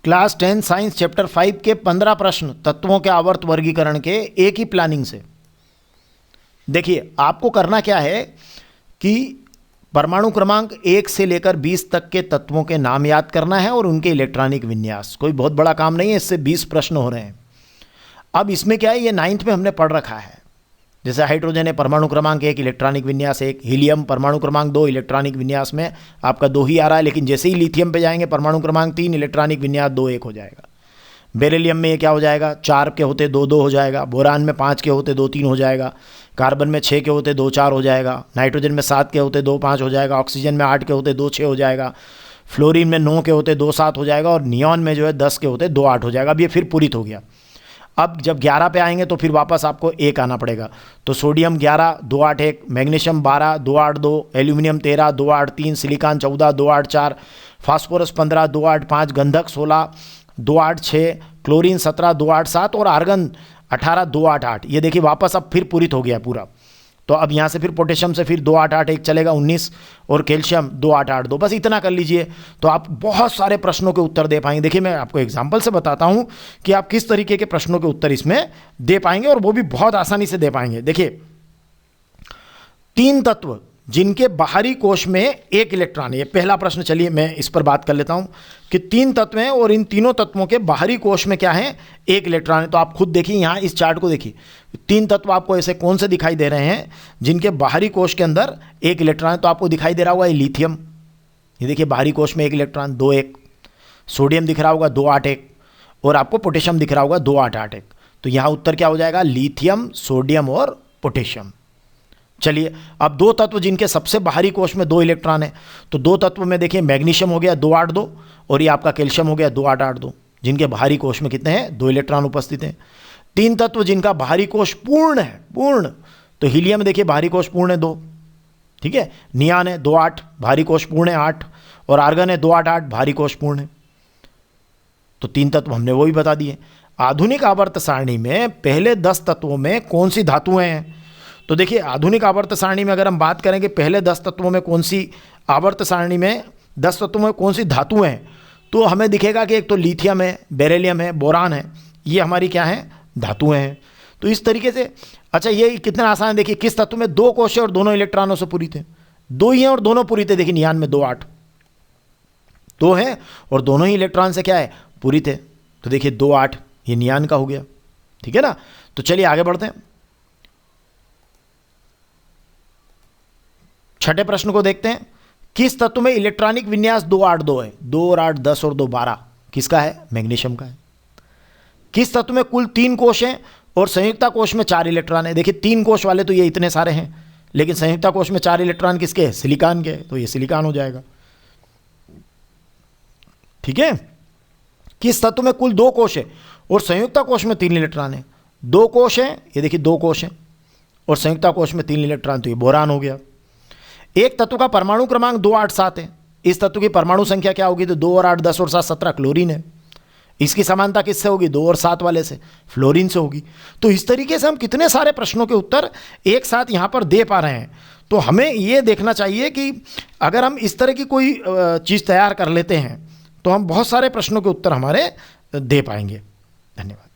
Class 10 science chapter 5 के 15 प्रश्न तत्वों के आवर्त वर्गीकरण के एक ही प्लानिंग से। देखिए आपको करना क्या है कि परमाणु क्रमांक 1 से लेकर 20 तक के तत्वों के नाम याद करना है और उनके इलेक्ट्रॉनिक विन्यास। कोई बहुत बड़ा काम नहीं है, इससे 20 प्रश्न हो रहे हैं। अब इसमें क्या है, ये 9th में हमने पढ़ रखा है। जैसे हाइड्रोजन है परमाणु क्रमांक 1 इलेक्ट्रॉनिक विन्यास 1, हीलियम परमाणु क्रमांक 2 इलेक्ट्रॉनिक विन्यास में आपका 2 ही आ रहा है, लेकिन जैसे ही लिथियम पे जाएंगे परमाणु क्रमांक 3 इलेक्ट्रॉनिक विन्यास 2 1 हो जाएगा। बेरिलियम में ये क्या हो जाएगा, 4 के होते 2 2 हो जाएगा। बोरान में 5 के होते 2 3 हो जाएगा। कार्बन में 6 के होते 2 4 हो जाएगा। नाइट्रोजन में 7 के होते 2 5 हो जाएगा। ऑक्सीजन में 8 के होते 2 6 हो जाएगा। फ्लोरीन में 9 के होते 2 7 हो जाएगा। और नियॉन में जो है 10 के होते 2 8 हो जाएगा। अब ये फिर पूरित हो गया। अब जब 11 पे आएंगे तो फिर वापस आपको 1 आना पड़ेगा। तो sodium 11 2 8 1, magnesium 12 2 8 2, aluminium 13 2 8 3, silicon 14 2 8 4, phosphorus 15 2 8 5, गंधक 16 2 8 6, क्लोरीन 17 2 8 7 और आर्गन 18 2 8 8। ये देखिए वापस अब फिर पूरित हो गया पूरा। तो अब यहाँ से फिर पोटेशियम से फिर 2 8 8 1 चलेगा 19 और कैल्शियम 2 8 8 2। बस इतना कर लीजिए तो आप बहुत सारे प्रश्नों के उत्तर दे पाएंगे। देखिए मैं आपको एग्जांपल से बताता हूँ कि आप किस तरीके के प्रश्नों के उत्तर इसमें दे पाएंगे और वो भी बहुत आसानी से दे पाएंगे। देखिए 3 तत्व जिनके बाहरी कोश में 1 इलेक्ट्रॉन है, ये पहला प्रश्न। चलिए मैं इस पर बात कर लेता हूं कि 3 तत्व हैं और इन तीनों तत्वों के बाहरी कोश में क्या है, 1 इलेक्ट्रॉन है। तो आप खुद देखिए यहाँ इस चार्ट को देखिए, 3 तत्व आपको ऐसे कौन से दिखाई दे रहे हैं जिनके बाहरी कोश के अंदर 1 इलेक्ट्रॉन है। तो आपको दिखाई दे रहा होगा ये लिथियम, ये देखिए बाहरी कोश में 1 इलेक्ट्रॉन 2 1। सोडियम दिख रहा होगा 2 8 1 और आपको पोटेशियम दिख रहा होगा 2 8 8 1। तो यहाँ उत्तर क्या हो जाएगा, लिथियम सोडियम और पोटेशियम। चलिए अब 2 तत्व जिनके सबसे बाहरी कोश में 2 इलेक्ट्रॉन है, तो 2 तत्व में देखिए मैग्नीशियम हो गया 2 8 2 और ये आपका कैल्शियम हो गया 2 8 8 2, जिनके बाहरी कोश में कितने हैं, 2 इलेक्ट्रॉन उपस्थित हैं। 3 तत्व जिनका बाहरी कोश पूर्ण है, पूर्ण, तो हीलियम देखिए बाहरी कोश पूर्ण है 2, ठीक है। नियान है 2 8 बाहरी कोश पूर्ण है 8 और आर्गन है 2 8 8 बाहरी कोश पूर्ण है। तो 3 तत्व हमने वो भी बता दिए। आधुनिक आवर्त सारणी में पहले 10 तत्वों में कौन सी धातुएं हैं। तो देखिए आधुनिक आवर्त सारणी में अगर हम बात करें कि पहले 10 तत्वों में कौन सी, आवर्त सारणी में 10 तत्वों में कौन सी धातुएं हैं, तो हमें दिखेगा कि एक तो लिथियम है, बेरिलियम है, बोरान है, ये हमारी क्या है, धातुएं हैं। तो इस तरीके से अच्छा ये कितना आसान है। देखिए किस तत्व में 2 कोश है और दोनों इलेक्ट्रॉनों से पूरित है, 2 ही हैं और दोनों पूरित है। देखिए नियान में 2 8 2 हैं और दोनों ही इलेक्ट्रॉन से क्या है, पूरित है। तो देखिए 2 8 ये नियान का हो गया, ठीक है ना। तो चलिए आगे बढ़ते हैं, छठे प्रश्न को देखते हैं। किस तत्व में इलेक्ट्रॉनिक विन्यास 2 8 2 है, 2 और 8 10 और 2 12, किसका है, मैग्नीशियम का है। किस तत्व में कुल 3 कोश हैं और संयुक्ता कोश में 4 इलेक्ट्रॉन है। देखिए 3 कोश वाले तो ये इतने सारे हैं, लेकिन संयुक्ता कोश में 4 इलेक्ट्रॉन किसके हैं, सिलिकॉन के, तो ये सिलिकॉन हो जाएगा, ठीक है। किस तत्व में कुल 2 कोश है और संयुक्ता कोश में 3 इलेक्ट्रॉन है। 2 कोश हैं, ये देखिए 2 कोश हैं और संयुक्ता कोश में 3 इलेक्ट्रॉन, तो ये बोरान हो गया। एक तत्व का परमाणु क्रमांक 2 8 7 है, इस तत्व की परमाणु संख्या क्या होगी, तो 2 और 8 10 और 7 17 क्लोरीन है। इसकी समानता किससे होगी, 2 और 7 वाले से, फ्लोरीन से होगी। तो इस तरीके से हम कितने सारे प्रश्नों के उत्तर एक साथ यहाँ पर दे पा रहे हैं। तो हमें ये देखना चाहिए कि अगर हम इस तरह की कोई चीज़ तैयार कर लेते हैं तो हम बहुत सारे प्रश्नों के उत्तर हमारे दे पाएंगे। धन्यवाद।